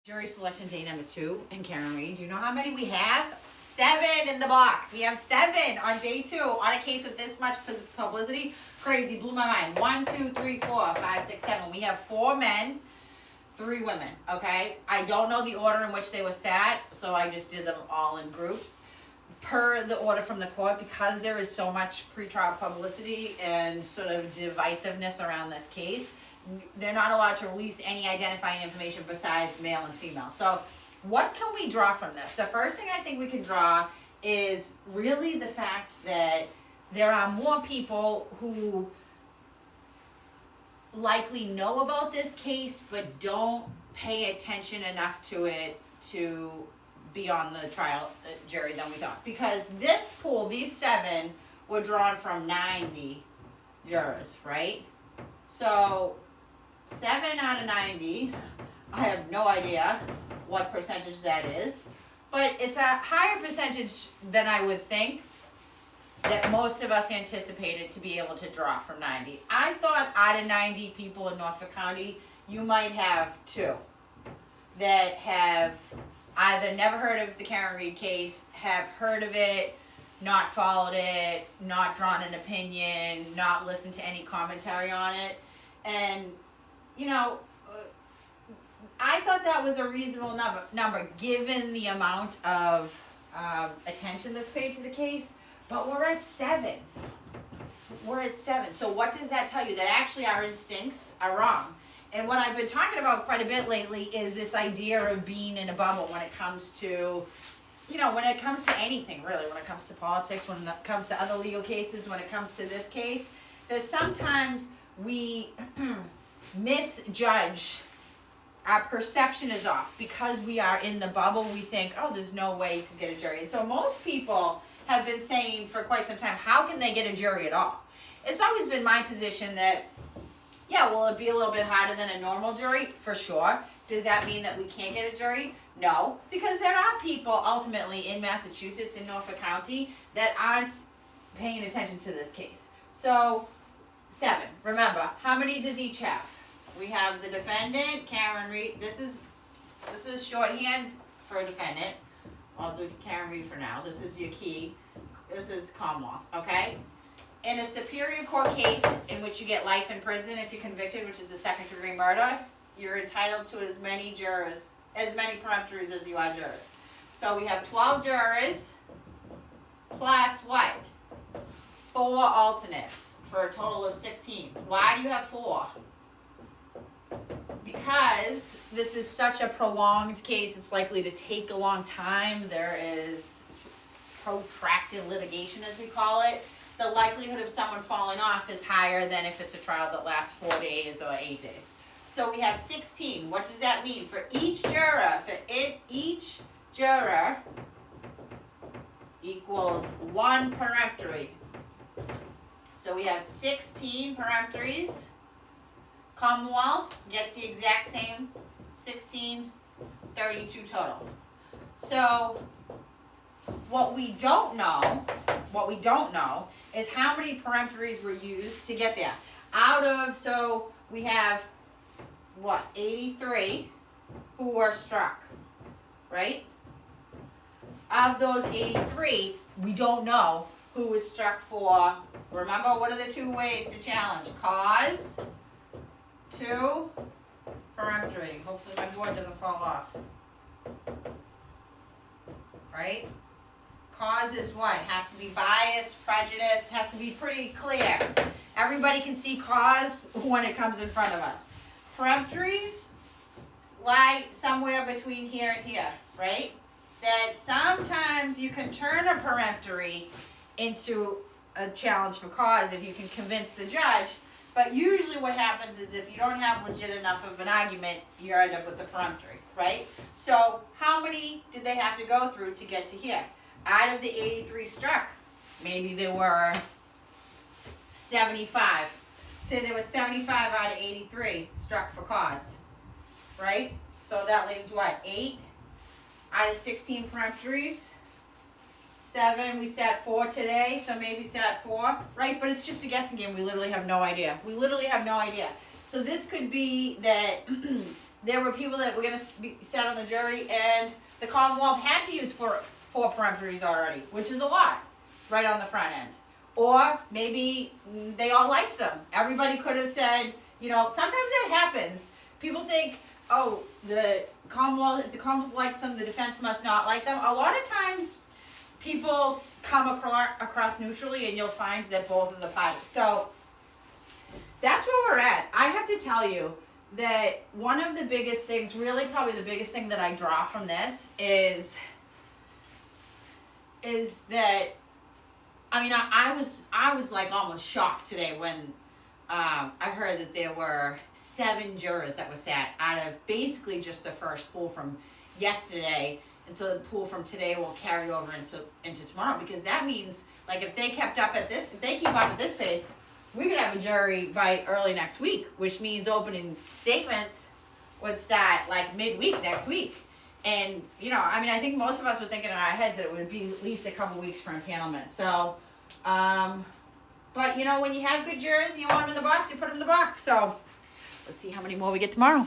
Jury selection day number 2 in Karen Reed. Do you know how many we have? 7 in the box. We have 7 on day 2 on a case with this much publicity. Crazy, blew my mind. 1, 2, 3, 4, 5, 6, 7. We have 4 men, 3 women, okay? I don't know the order in which they were sat, so I just did them all in groups. Per the order from the court, because there is so much pretrial publicity and sort of divisiveness around this case, they're not allowed to release any identifying information besides male and female. So what can we draw from this? The first thing I think we can draw is really the fact that there are more people who likely know about this case but don't pay attention enough to it to be on the trial jury than we thought. Because this pool, these 7, were drawn from 90 jurors, right? So 7 out of 90, I have no idea what percentage that is, but it's a higher percentage than I would think that most of us anticipated to be able to draw from 90. I thought out of 90 people in Norfolk County, you might have 2 that have either never heard of the Karen Reed case, have heard of it, not followed it, not drawn an opinion, not listened to any commentary on it. And you know, I thought that was a reasonable number given the amount of attention that's paid to the case. But we're at 7. We're at 7. So what does that tell you? That actually our instincts are wrong. And what I've been talking about quite a bit lately is this idea of being in a bubble when it comes to, when it comes to anything really, when it comes to politics, when it comes to other legal cases, when it comes to this case, that sometimes we misjudge. Our perception is off because we are in the bubble. We think, oh, there's no way you can get a jury. And so most people have been saying for quite some time, how can they get a jury at all? It's always been my position that, yeah, will it be a little bit harder than a normal jury? For sure. Does that mean that we can't get a jury? No, because there are people ultimately in Massachusetts, in Norfolk County, that aren't paying attention to this case. So 7. Remember, how many does each have? We have the defendant, Karen Reed. This is shorthand for a defendant. I'll do Karen Reed for now. This is your key. This is Commonwealth, okay? In a Superior Court case in which you get life in prison if you're convicted, which is a second-degree murder, you're entitled to as many jurors, as many peremptories as you are jurors. So we have 12 jurors plus what? 4 alternates for a total of 16. Why do you have 4? Because this is such a prolonged case, it's likely to take a long time. There is protracted litigation, as we call it. The likelihood of someone falling off is higher than if it's a trial that lasts 4 days or 8 days. So we have 16. What does that mean? For each juror, each juror equals 1 peremptory. So we have 16 peremptories. Commonwealth gets the exact same 16, 32 total. So what we don't know is how many peremptories were used to get there. So we have, 83 who were struck, right? Of those 83, we don't know who was struck for. Remember, what are the 2 ways to challenge? Cause, 2, peremptory. Hopefully my board doesn't fall off. Right? Cause is what? Has to be biased, prejudice, has to be pretty clear. Everybody can see cause when it comes in front of us. Peremptories lie somewhere between here and here, right? That sometimes you can turn a peremptory into a challenge for cause if you can convince the judge. But usually what happens is if you don't have legit enough of an argument, you end up with the peremptory, right? So how many did they have to go through to get to here? Out of the 83 struck, maybe there were 75. Say there was 75 out of 83 struck for cause, right? So that leaves what, 8 out of 16 peremptories? 7, we sat 4 today, so maybe sat 4, right? But it's just a guessing game. We literally have no idea. So this could be that there were people that were going to be sat on the jury, and the Commonwealth had to use four peremptories already, which is a lot, right on the front end. Or maybe they all liked them. Everybody could have said, you know, sometimes that happens. People think, oh, the Commonwealth, if the Commonwealth likes them, the defense must not like them. A lot of times people come across neutrally, and you'll find that both of the parties. So that's where we're at. I have to tell you that one of the biggest things, really probably the biggest thing that I draw from this is that, I mean, I was like almost shocked today when I heard that there were 7 jurors that were sat out of basically just the first pool from yesterday, and so the pool from today will carry over into tomorrow, because that means, like, if they keep up at this pace, we could have a jury by early next week, which means opening statements would start like midweek next week. And, you know, I mean, I think most of us were thinking in our heads that it would be at least a couple weeks for impanelment. So, but, you know, when you have good jurors, you want them in the box, you put them in the box. So, let's see how many more we get tomorrow.